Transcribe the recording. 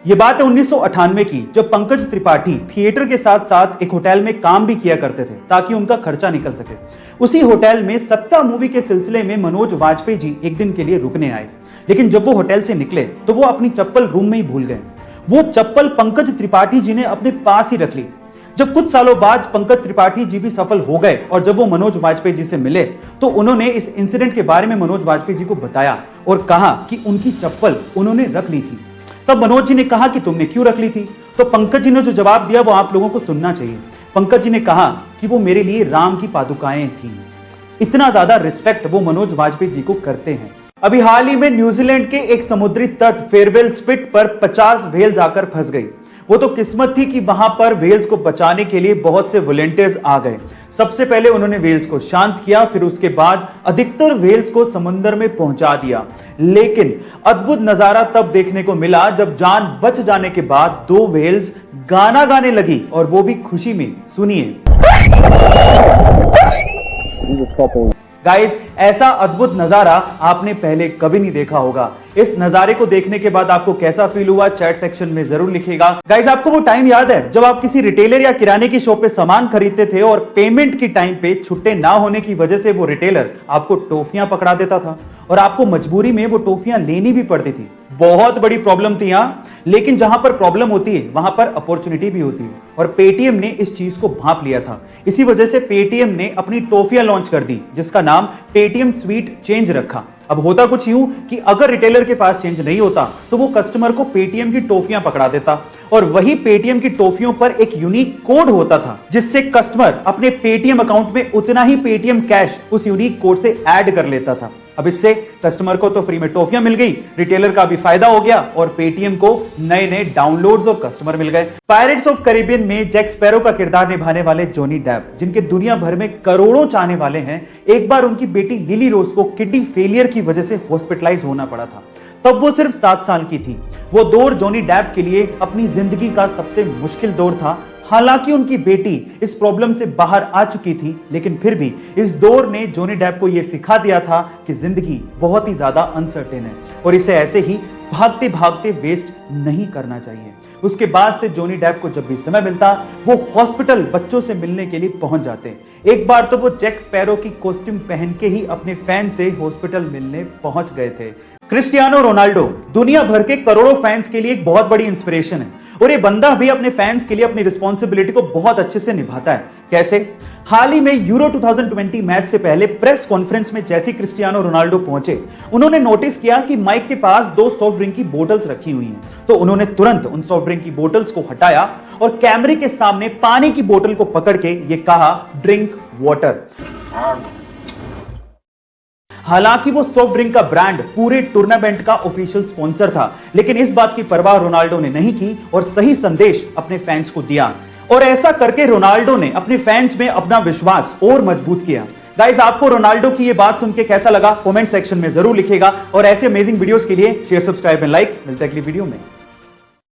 ये बात है 1998 की, जब पंकज त्रिपाठी थिएटर के साथ साथ एक होटल में काम भी किया करते थे ताकि उनका खर्चा निकल सके। उसी होटल में सत्ता मूवी के सिलसिले में मनोज वाजपेयी जी एक दिन के लिए रुकने आए, लेकिन जब वो होटल से निकले तो वो अपनी चप्पल रूम में ही भूल गए। वो चप्पल पंकज त्रिपाठी जी ने अपने पास ही रख ली। जब कुछ सालों बाद पंकज त्रिपाठी जी भी सफल हो गए और जब वो मनोज वाजपेयी जी से मिले तो उन्होंने इस इंसिडेंट के बारे में मनोज वाजपेयी जी को बताया और कहा कि उनकी चप्पल उन्होंने रख ली थी। तब मनोज जी ने कहा कि तुमने क्यों रख ली थी? तो पंकज जी ने जो जवाब दिया वो आप लोगों को सुनना चाहिए। पंकज जी ने कहा कि वो मेरे लिए राम की पादुकाएं थी। इतना ज्यादा रिस्पेक्ट वो मनोज वाजपेयी जी को करते हैं। अभी हाल ही में न्यूजीलैंड के एक समुद्री तट फेयरवेल स्पिट पर 50 व्हेल्स आकर फंस गई। वो तो किस्मत थी कि वहां पर व्हेल्स को बचाने के लिए बहुत से वॉलंटियर्स आ गए। सबसे पहले उन्होंने व्हेल्स को शांत किया, फिर उसके बाद अधिकतर व्हेल्स को समुद्र में पहुंचा दिया। लेकिन अद्भुत नजारा तब देखने को मिला जब जान बच जाने के बाद 2 व्हेल्स गाना गाने लगी, और वो भी खुशी में। सुनिए गाइस, ऐसा अद्भुत नजारा आपने पहले कभी नहीं देखा होगा। इस नजारे को देखने के बाद आपको कैसा फील हुआ चैट सेक्शन में जरूर लिखिएगा। गाइस, आपको वो टाइम याद है जब आप किसी रिटेलर या किराने की शॉप पे सामान खरीदते थे और पेमेंट की टाइम पे छुट्टे ना होने की वजह से वो रिटेलर आपको टॉफियां पकड़ा देता था और आपको मजबूरी में वो टॉफियां लेनी भी पड़ती थी। बहुत बड़ी प्रॉब्लम थी यहां, लेकिन जहां पर प्रॉब्लम होती है वहां पर अपॉर्चुनिटी भी होती है, और पेटीएम ने इस चीज को भांप लिया था। इसी वजह से पेटीएम ने अपनी टॉफियां लॉन्च कर दी जिसका नाम पेटीएम स्वीट चेंज रखा। अब होता कुछ यूं कि अगर रिटेलर के पास चेंज नहीं होता तो वो कस्टमर को पेटीएम की टॉफियां पकड़ा देता, और वही पेटीएम की टॉफियों पर एक यूनिक कोड होता था जिससे कस्टमर अपने पेटीएम अकाउंट में उतना ही पेटीएम कैश उस यूनिक कोड से ऐड कर लेता था। अब इससे कस्टमर को तो फ्री में टॉफियां मिल गई, रिटेलर का भी फायदा हो गया और पेटीएम को नए नए डाउनलोड्स और कस्टमर मिल गए। पायरेट्स ऑफ कैरिबियन में जैक स्पैरो का किरदार निभाने वाले जॉनी डेप, जिनके दुनिया भर में करोड़ों चाहने वाले हैं, एक बार उनकी बेटी लिली रोज को किडनी फेलियर की वजह से हॉस्पिटलाइज होना पड़ा था। तब वो सिर्फ 7 साल की थी। वो दौर जॉनी डेप के लिए अपनी जिंदगी का सबसे मुश्किल दौर था। हालांकि उनकी बेटी इस प्रॉब्लम से बाहर आ चुकी थी, लेकिन फिर भी इस दौर ने जॉनी डेप को यह सिखा दिया था कि जिंदगी बहुत ही ज्यादा अनसर्टेन है और इसे ऐसे ही भागते भागते वेस्ट नहीं करना चाहिए। उसके बाद से जॉनी डेप को जब भी समय मिलता वो हॉस्पिटल बच्चों से मिलने के लिए पहुंच जाते। एक बार तो वो जैक स्पैरो की कॉस्ट्यूम पहन के ही अपने फैन से हॉस्पिटल मिलने पहुंच गए थे। क्रिस्टियानो रोनाल्डो दुनिया भर के करोड़ों फैंस के लिए एक बहुत बड़ी इंस्पिरेशन है, और ये बंदा भी अपने फैंस के लिए अपनी रिस्पॉन्सिबिलिटी को बहुत अच्छे से निभाता है। कैसे? हाल ही में यूरो 2020 मैच से पहले प्रेस कॉन्फ्रेंस में जैसे क्रिस्टियानो रोनाल्डो पहुंचे, उन्होंने नोटिस किया कि माइक के पास 2 सॉफ्ट ड्रिंक की बोतल्स रखी हुई हैं। तो उन्होंने तुरंत उन सॉफ्ट ड्रिंक की बोतल्स को हटाया और कैमरे के सामने पानी की बोतल को पकड़ के ये कहा, ड्रिंक वाटर। हालांकि वो सॉफ्ट ड्रिंक का ब्रांड पूरे टूर्नामेंट का ऑफिशियल स्पॉन्सर था, लेकिन इस बात की परवाह रोनाल्डो ने नहीं की और सही संदेश अपने फैंस को दिया, और ऐसा करके रोनाल्डो ने अपने फैंस में अपना विश्वास और मजबूत किया। गाइस, आपको रोनाल्डो की ये बात सुन के कैसा लगा कमेंट सेक्शन में जरूर लिखिएगा, और ऐसे अमेजिंग वीडियोस के लिए शेयर, सब्सक्राइब एंड लाइक। मिलते हैं अगली वीडियो में।